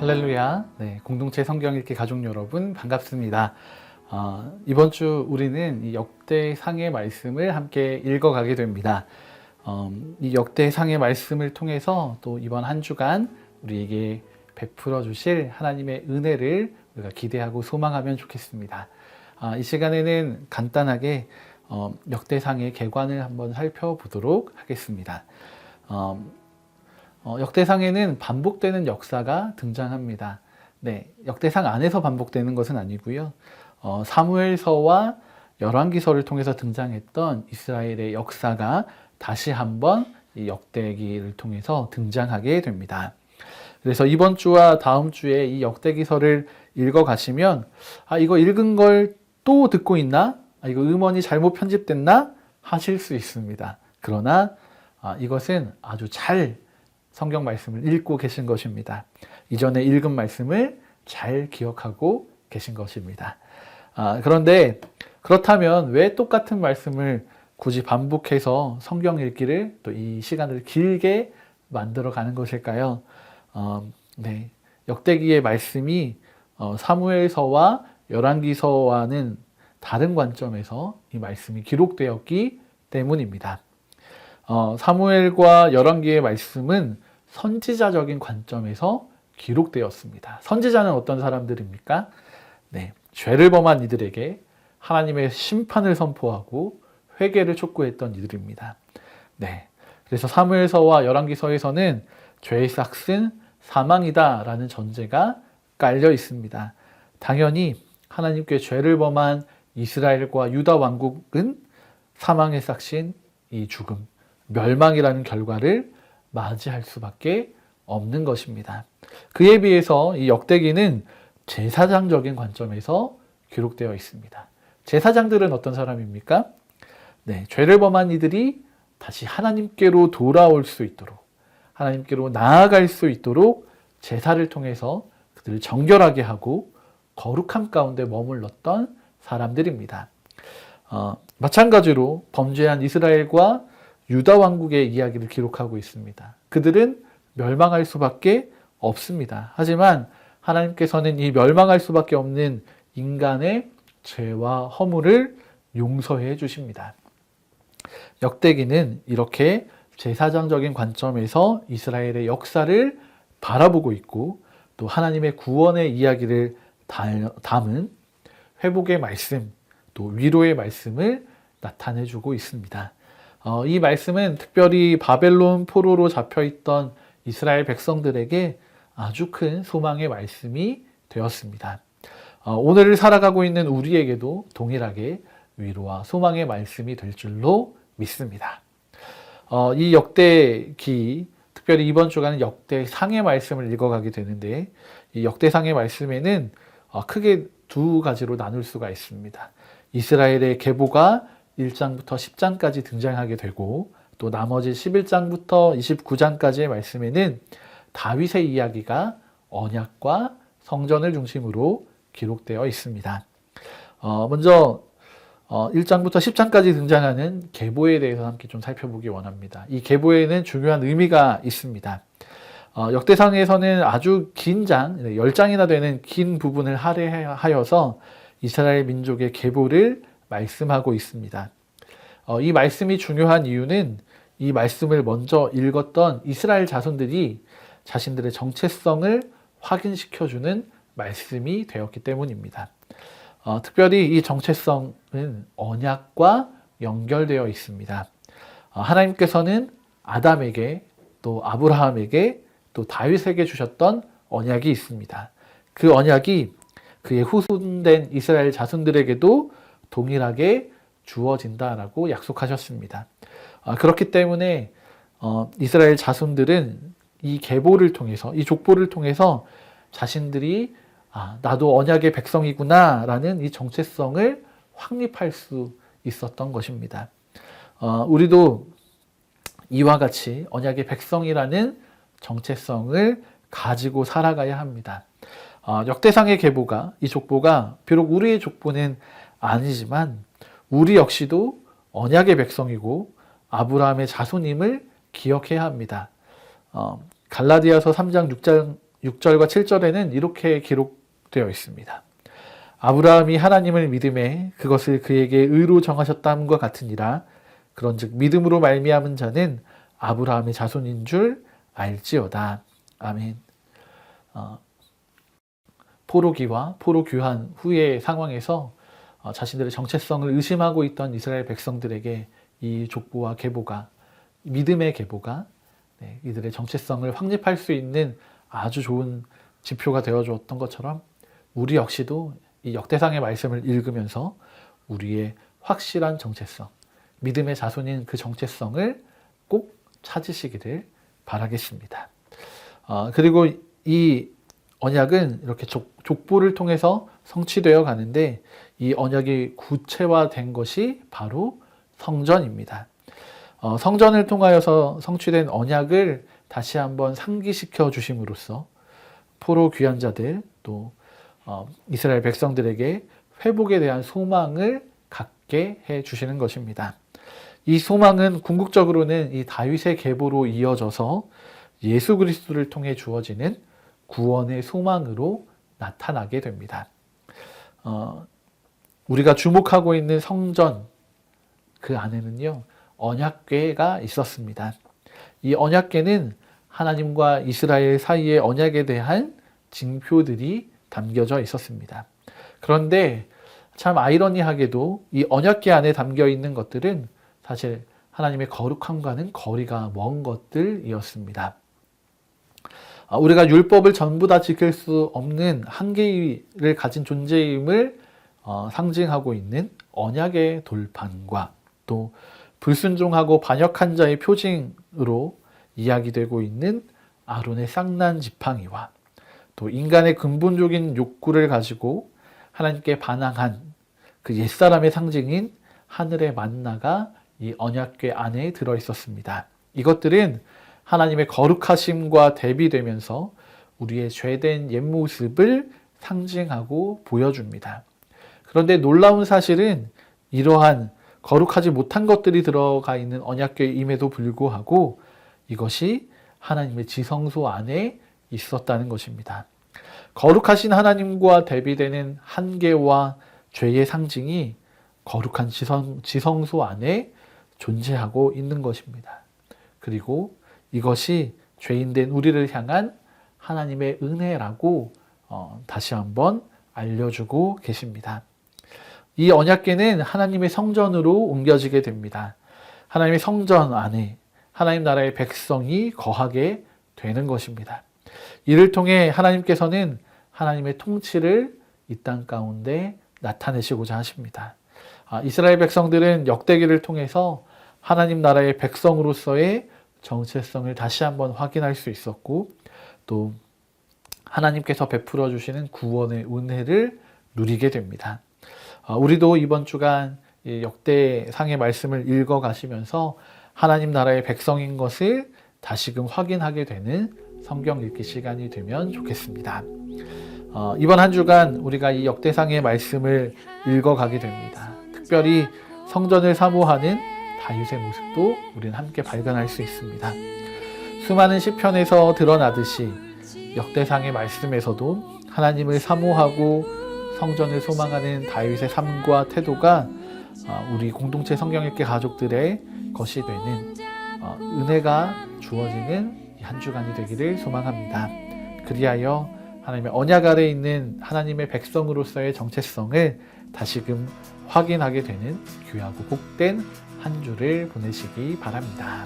할렐루야. 네, 공동체 성경 읽기 가족 여러분 반갑습니다. 이번 주 우리는 이 역대상의 말씀을 함께 읽어가게 됩니다. 이 역대상의 말씀을 통해서 또 이번 한 주간 우리에게 베풀어 주실 하나님의 은혜를 우리가 기대하고 소망하면 좋겠습니다. 이 시간에는 간단하게 역대상의 개관을 한번 살펴보도록 하겠습니다. 역대상에는 반복되는 역사가 등장합니다. 네, 역대상 안에서 반복되는 것은 아니고요. 사무엘서와 열왕기서를 통해서 등장했던 이스라엘의 역사가 다시 한번 이 역대기를 통해서 등장하게 됩니다. 그래서 이번 주와 다음 주에 이 역대기서를 읽어가시면 이거 읽은 걸 또 듣고 있나? 이거 음원이 잘못 편집됐나? 하실 수 있습니다. 그러나 이것은 아주 잘 성경 말씀을 읽고 계신 것입니다. 이전에 읽은 말씀을 잘 기억하고 계신 것입니다. 그런데 그렇다면 왜 똑같은 말씀을 굳이 반복해서 성경 읽기를 또 이 시간을 길게 만들어 가는 것일까요? 네, 역대기의 말씀이 사무엘서와 열왕기서와는 다른 관점에서 이 말씀이 기록되었기 때문입니다. 사무엘과 열왕기의 말씀은 선지자적인 관점에서 기록되었습니다. 선지자는 어떤 사람들입니까? 네, 죄를 범한 이들에게 하나님의 심판을 선포하고 회개를 촉구했던 이들입니다. 네, 그래서 사무엘서와 열왕기서에서는 죄의 삭은 사망이다라는 전제가 깔려 있습니다. 당연히 하나님께 죄를 범한 이스라엘과 유다 왕국은 사망의 삭신 이 죽음, 멸망이라는 결과를 맞이할 수밖에 없는 것입니다. 그에 비해서 이 역대기는 제사장적인 관점에서 기록되어 있습니다. 제사장들은 어떤 사람입니까? 네, 죄를 범한 이들이 다시 하나님께로 돌아올 수 있도록, 하나님께로 나아갈 수 있도록 제사를 통해서 그들을 정결하게 하고 거룩함 가운데 머물렀던 사람들입니다. 마찬가지로 범죄한 이스라엘과 유다 왕국의 이야기를 기록하고 있습니다. 그들은 멸망할 수밖에 없습니다. 하지만 하나님께서는 이 멸망할 수밖에 없는 인간의 죄와 허물을 용서해 주십니다. 역대기는 이렇게 제사장적인 관점에서 이스라엘의 역사를 바라보고 있고 또 하나님의 구원의 이야기를 담은 회복의 말씀, 또 위로의 말씀을 나타내주고 있습니다. 이 말씀은 특별히 바벨론 포로로 잡혀있던 이스라엘 백성들에게 아주 큰 소망의 말씀이 되었습니다. 오늘을 살아가고 있는 우리에게도 동일하게 위로와 소망의 말씀이 될 줄로 믿습니다. 이 역대기, 특별히 이번 주간은 역대상의 말씀을 읽어가게 되는데 이 역대상의 말씀에는 크게 두 가지로 나눌 수가 있습니다. 이스라엘의 계보가 1장부터 10장까지 등장하게 되고 또 나머지 11장부터 29장까지의 말씀에는 다윗의 이야기가 언약과 성전을 중심으로 기록되어 있습니다. 먼저 1장부터 10장까지 등장하는 계보에 대해서 함께 좀 살펴보기 원합니다. 이 계보에는 중요한 의미가 있습니다. 역대상에서는 아주 긴 장, 10장이나 되는 긴 부분을 할애하여서 이스라엘 민족의 계보를 말씀하고 있습니다. 이 말씀이 중요한 이유는 이 말씀을 먼저 읽었던 이스라엘 자손들이 자신들의 정체성을 확인시켜주는 말씀이 되었기 때문입니다. 특별히 이 정체성은 언약과 연결되어 있습니다. 하나님께서는 아담에게 또 아브라함에게 또 다윗에게 주셨던 언약이 있습니다. 그 언약이 그의 후손된 이스라엘 자손들에게도 동일하게 주어진다라고 약속하셨습니다. 그렇기 때문에 이스라엘 자손들은 이 계보를 통해서, 이 족보를 통해서 자신들이 나도 언약의 백성이구나 라는 이 정체성을 확립할 수 있었던 것입니다. 우리도 이와 같이 언약의 백성이라는 정체성을 가지고 살아가야 합니다. 역대상의 계보가, 이 족보가 비록 우리의 족보는 아니지만 우리 역시도 언약의 백성이고 아브라함의 자손임을 기억해야 합니다. 갈라디아서 3장 6절과 7절에는 이렇게 기록되어 있습니다. 아브라함이 하나님을 믿음에 그것을 그에게 의로 정하셨다함과 같으니라. 그런즉 믿음으로 말미암은 자는 아브라함의 자손인 줄 알지어다. 아멘. 포로기와 포로귀환 후의 상황에서 자신들의 정체성을 의심하고 있던 이스라엘 백성들에게 이 족보와 계보가, 믿음의 계보가 이들의 정체성을 확립할 수 있는 아주 좋은 지표가 되어주었던 것처럼 우리 역시도 이 역대상의 말씀을 읽으면서 우리의 확실한 정체성, 믿음의 자손인 그 정체성을 꼭 찾으시기를 바라겠습니다. 그리고 이 언약은 이렇게 족보를 통해서 성취되어 가는데 이 언약이 구체화된 것이 바로 성전입니다. 성전을 통하여서 성취된 언약을 다시 한번 상기시켜 주심으로써 포로 귀환자들 또 이스라엘 백성들에게 회복에 대한 소망을 갖게 해 주시는 것입니다. 이 소망은 궁극적으로는 이 다윗의 계보로 이어져서 예수 그리스도를 통해 주어지는 구원의 소망으로 나타나게 됩니다. 우리가 주목하고 있는 성전 그 안에는요 언약궤가 있었습니다. 이 언약궤는 하나님과 이스라엘 사이의 언약에 대한 징표들이 담겨져 있었습니다. 그런데 참 아이러니하게도 이 언약궤 안에 담겨 있는 것들은 사실 하나님의 거룩함과는 거리가 먼 것들이었습니다. 우리가 율법을 전부 다 지킬 수 없는 한계를 가진 존재임을 상징하고 있는 언약의 돌판과 또 불순종하고 반역한 자의 표징으로 이야기되고 있는 아론의 쌍난 지팡이와 또 인간의 근본적인 욕구를 가지고 하나님께 반항한 그 옛사람의 상징인 하늘의 만나가 이 언약궤 안에 들어 있었습니다. 이것들은 하나님의 거룩하심과 대비되면서 우리의 죄된 옛모습을 상징하고 보여줍니다. 그런데 놀라운 사실은 이러한 거룩하지 못한 것들이 들어가 있는 언약궤임에도 불구하고 이것이 하나님의 지성소 안에 있었다는 것입니다. 거룩하신 하나님과 대비되는 한계와 죄의 상징이 거룩한 지성소 안에 존재하고 있는 것입니다. 그리고 이것이 죄인된 우리를 향한 하나님의 은혜라고 다시 한번 알려주고 계십니다. 이 언약궤는 하나님의 성전으로 옮겨지게 됩니다. 하나님의 성전 안에 하나님 나라의 백성이 거하게 되는 것입니다. 이를 통해 하나님께서는 하나님의 통치를 이 땅 가운데 나타내시고자 하십니다. 이스라엘 백성들은 역대기를 통해서 하나님 나라의 백성으로서의 정체성을 다시 한번 확인할 수 있었고 또 하나님께서 베풀어 주시는 구원의 은혜를 누리게 됩니다. 우리도 이번 주간 역대상의 말씀을 읽어 가시면서 하나님 나라의 백성인 것을 다시금 확인하게 되는 성경 읽기 시간이 되면 좋겠습니다. 이번 한 주간 우리가 이 역대상의 말씀을 읽어가게 됩니다. 특별히 성전을 사모하는 다윗의 모습도 우리는 함께 발견할 수 있습니다. 수많은 시편에서 드러나듯이 역대상의 말씀에서도 하나님을 사모하고 성전을 소망하는 다윗의 삶과 태도가 우리 공동체 성경 읽기 가족들의 것이 되는 은혜가 주어지는 한 주간이 되기를 소망합니다. 그리하여 하나님의 언약 아래 있는 하나님의 백성으로서의 정체성을 다시금 확인하게 되는 귀하고 복된 한 주를 보내시기 바랍니다.